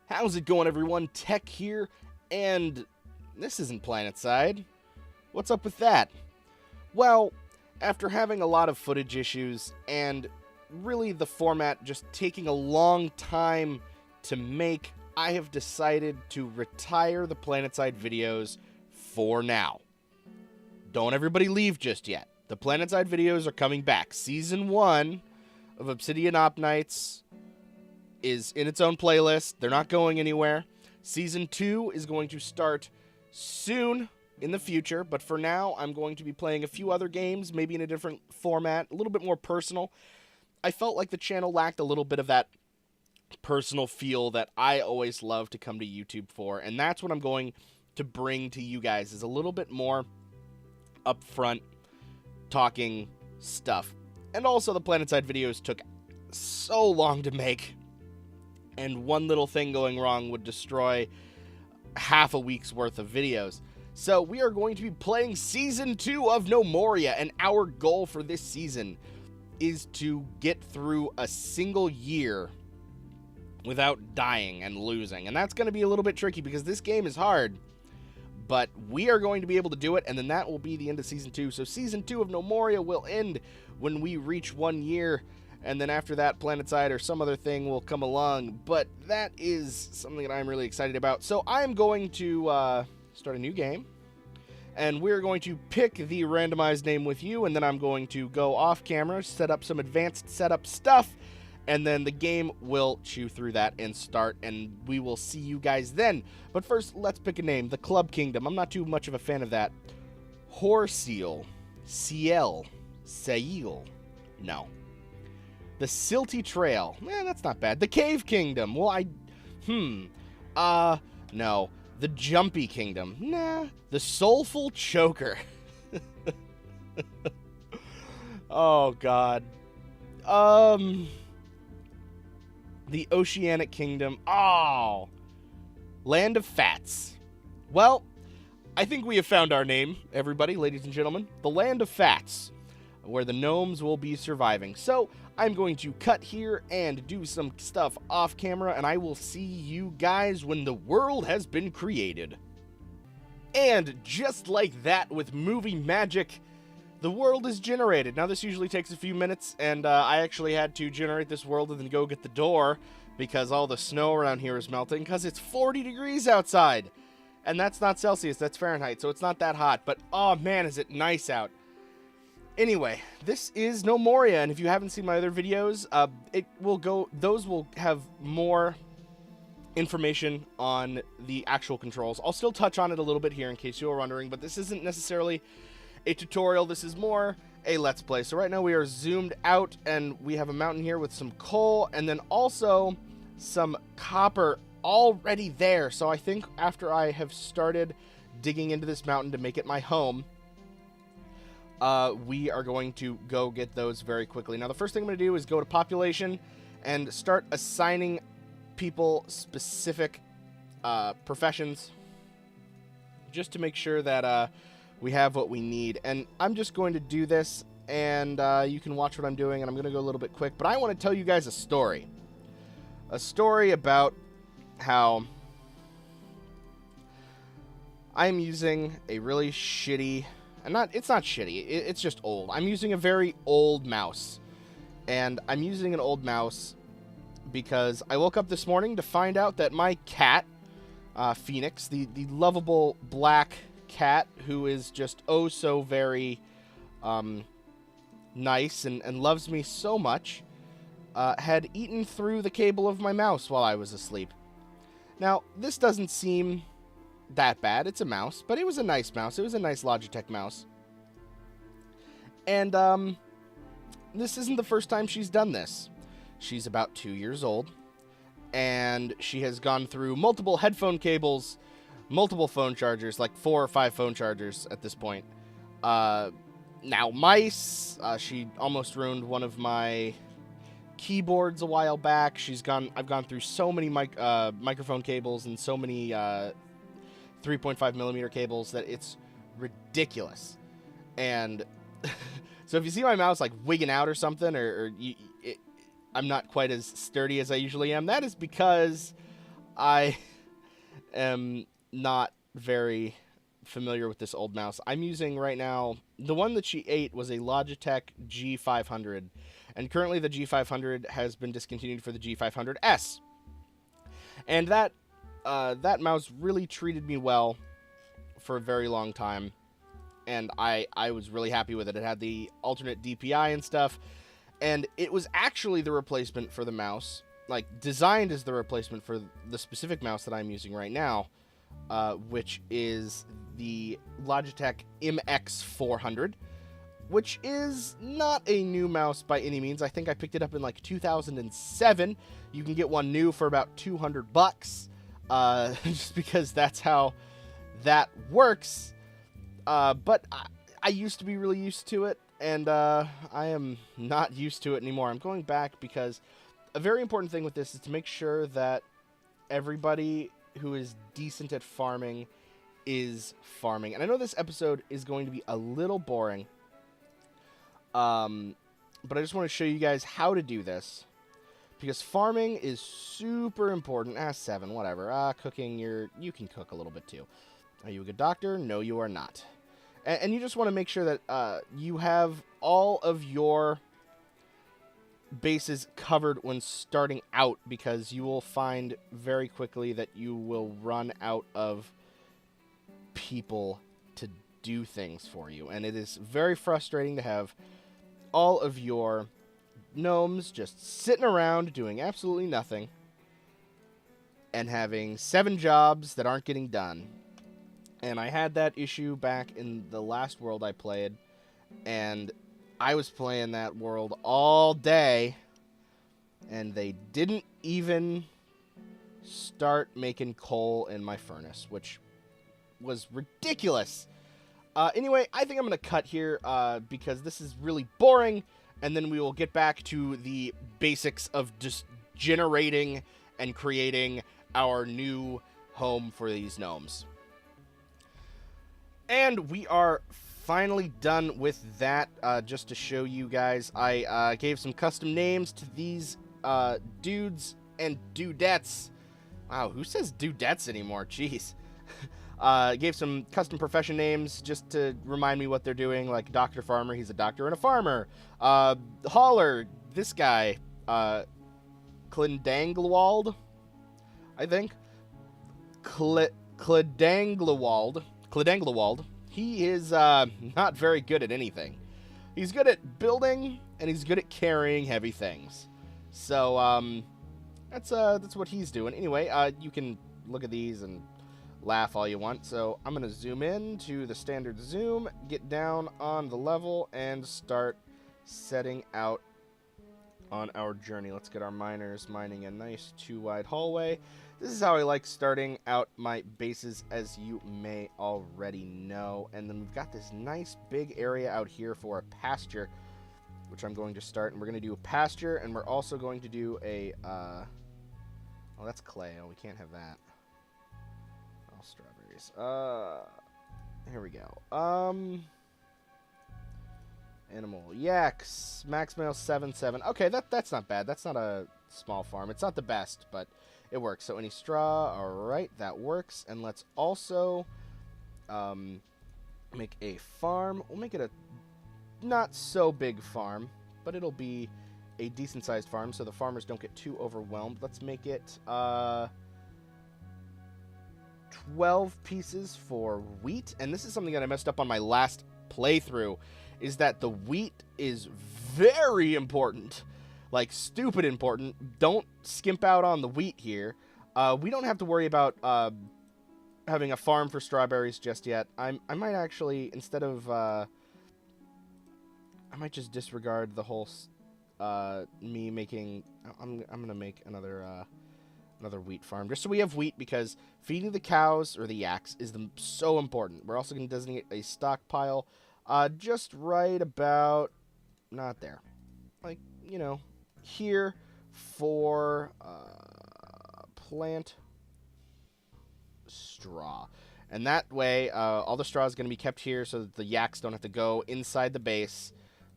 How's it going, everyone? Tech here, and this isn't Planetside. What's up with that? Well, after having a lot of footage issues, and really the format just taking a long time to make, I have decided to retire the Planetside videos for now. Don't everybody leave just yet. The Planetside videos are coming back. Season 1 of Obsidian Op Nights is in its own playlist. They're not going anywhere. Season 2 is going to start soon in the future, but for now, I'm going to be playing a few other games, maybe in a different format, a little bit more personal. I felt like the channel lacked a little bit of that personal feel that I always love to come to YouTube for, and that's what I'm going to bring to you guys, is a little bit more upfront talking stuff. And also, the Planetside videos took so long to make, and one little thing going wrong would destroy half a week's worth of videos. So we are going to be playing Season 2 of Gnomoria, and our goal for this season is to get through a single year without dying and losing. And that's going to be a little bit tricky because this game is hard, but we are going to be able to do it, and then that will be the end of Season 2. So Season 2 of Gnomoria will end when we reach 1 year, and then after that, Planetside or some other thing will come along. But that is something that I'm really excited about. So I'm going to start a new game, and we're going to pick the randomized name with you, and then I'm going to go off camera, set up some advanced setup stuff, and then the game will chew through that and start, and we will see you guys then. But first, let's pick a name. The Club Kingdom. I'm not too much of a fan of that. Horseal. Ciel. Sail. No. The Silty Trail. That's not bad. The Cave Kingdom. Well, no. The Jumpy Kingdom. Nah. The Soulful Choker. Oh, God. The Oceanic Kingdom. Oh. Land of Fats. Well, I think we have found our name, everybody, ladies and gentlemen. The Land of Fats, where the gnomes will be surviving. So, I'm going to cut here and do some stuff off camera, and I will see you guys when the world has been created. And just like that, with movie magic, the world is generated. Now, this usually takes a few minutes, and I actually had to generate this world and then go get the door because all the snow around here is melting because it's 40 degrees outside. And that's not Celsius, that's Fahrenheit, so it's not that hot. But, oh man, is it nice out. Anyway, this is Gnomoria, and if you haven't seen my other videos, those will have more information on the actual controls. I'll still touch on it a little bit here in case you were wondering, but this isn't necessarily a tutorial. This is more a let's play. So right now we are zoomed out, and we have a mountain here with some coal, and then also some copper already there. So I think after I have started digging into this mountain to make it my home, we are going to go get those very quickly. Now, the first thing I'm going to do is go to population and start assigning people specific professions, just to make sure that we have what we need. And I'm just going to do this, and you can watch what I'm doing, and I'm going to go a little bit quick. But I want to tell you guys a story. A story about how I'm using a really shitty... it's not shitty, it's just old. I'm using a very old mouse. And I'm using an old mouse because I woke up this morning to find out that my cat, Phoenix, the lovable black cat who is just oh so very nice and loves me so much, had eaten through the cable of my mouse while I was asleep. Now, this doesn't seem that bad. It's a mouse, but it was a nice mouse. It was a nice Logitech mouse. And this isn't the first time she's done this. She's about 2 years old, and she has gone through multiple headphone cables, multiple phone chargers, like 4 or 5 phone chargers at this point. Now mice. She almost ruined one of my keyboards a while back. I've gone through so many microphone cables and so many 3.5 millimeter cables that it's ridiculous. And so if you see my mouse like wigging out or something, I'm not quite as sturdy as I usually am, that is because I am not very familiar with this old mouse. I'm using right now, the one that she ate was a Logitech G500, and currently the G500 has been discontinued for the G500S. And that mouse really treated me well for a very long time, and I was really happy with it. It had the alternate DPI and stuff, and it was actually the replacement for the mouse, like designed as the replacement for the specific mouse that I'm using right now, which is the Logitech MX400, which is not a new mouse by any means. I think I picked it up in like 2007. You can get one new for about $200, just because that's how that works. But I used to be really used to it, and I am not used to it anymore. I'm going back because a very important thing with this is to make sure that everybody who is decent at farming is farming. And I know this episode is going to be a little boring, but I just want to show you guys how to do this, because farming is super important. 7, whatever. Cooking, you can cook a little bit too. Are you a good doctor? No, you are not. And you just want to make sure that you have all of your bases covered when starting out, because you will find very quickly that you will run out of people to do things for you. And it is very frustrating to have all of your gnomes just sitting around doing absolutely nothing and having 7 jobs that aren't getting done. And I had that issue back in the last world I played, and I was playing that world all day, and they didn't even start making coal in my furnace, which was ridiculous. Anyway, I think I'm going to cut here because this is really boring, and then we will get back to the basics of just generating and creating our new home for these gnomes. And we are finally done with that. Just to show you guys, I gave some custom names to these dudes and dudettes. Wow, who says dudettes anymore? Jeez. Gave some custom profession names just to remind me what they're doing, like Dr. Farmer, he's a doctor and a farmer. Hauler, this guy, Clendanglewald, I think. Clendanglewald, he is not very good at anything. He's good at building, and he's good at carrying heavy things. So, that's what he's doing. Anyway, you can look at these and laugh all you want. So I'm going to zoom in to the standard zoom, get down on the level, and start setting out on our journey. Let's get our miners mining a nice 2-wide hallway. This is how I like starting out my bases, as you may already know. And then we've got this nice big area out here for a pasture, which I'm going to start. And we're going to do a pasture, and we're also going to do a... oh, that's clay. Oh, we can't have that. Oh, strawberries. Here we go. Animal. Yaks. Max male 7-7. Okay, that's not bad. That's not a small farm. It's not the best, but it works. So any straw. Alright, that works. And let's also make a farm. We'll make it a not so big farm, but it'll be a decent sized farm so the farmers don't get too overwhelmed. Let's make it 12 pieces for wheat. And this is something that I messed up on my last playthrough, is that the wheat is very important. Like, stupid important. Don't skimp out on the wheat here. We don't have to worry about having a farm for strawberries just yet. I might actually, instead of... I might just disregard the whole... me making... I'm going to make another wheat farm, just so we have wheat, because feeding the cows, or the yaks, is so important. We're also going to designate a stockpile just right about... not there. Like, you know... here for plant straw, and that way all the straw is going to be kept here so that the yaks don't have to go inside the base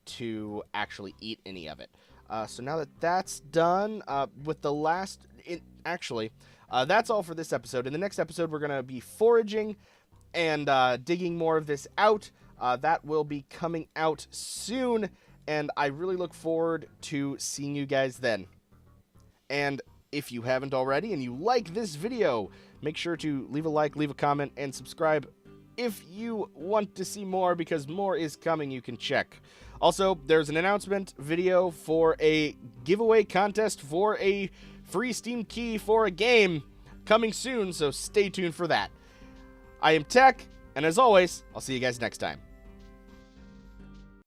to actually eat any of it. So now that that's done, with the last actually, that's all for this episode. In the next episode, we're going to be foraging and digging more of this out. That will be coming out soon, and I really look forward to seeing you guys then. And if you haven't already and you like this video, make sure to leave a like, leave a comment, and subscribe if you want to see more, because more is coming. You can check. Also, there's an announcement video for a giveaway contest for a free Steam key for a game coming soon, so stay tuned for that. I am Tech, and as always, I'll see you guys next time.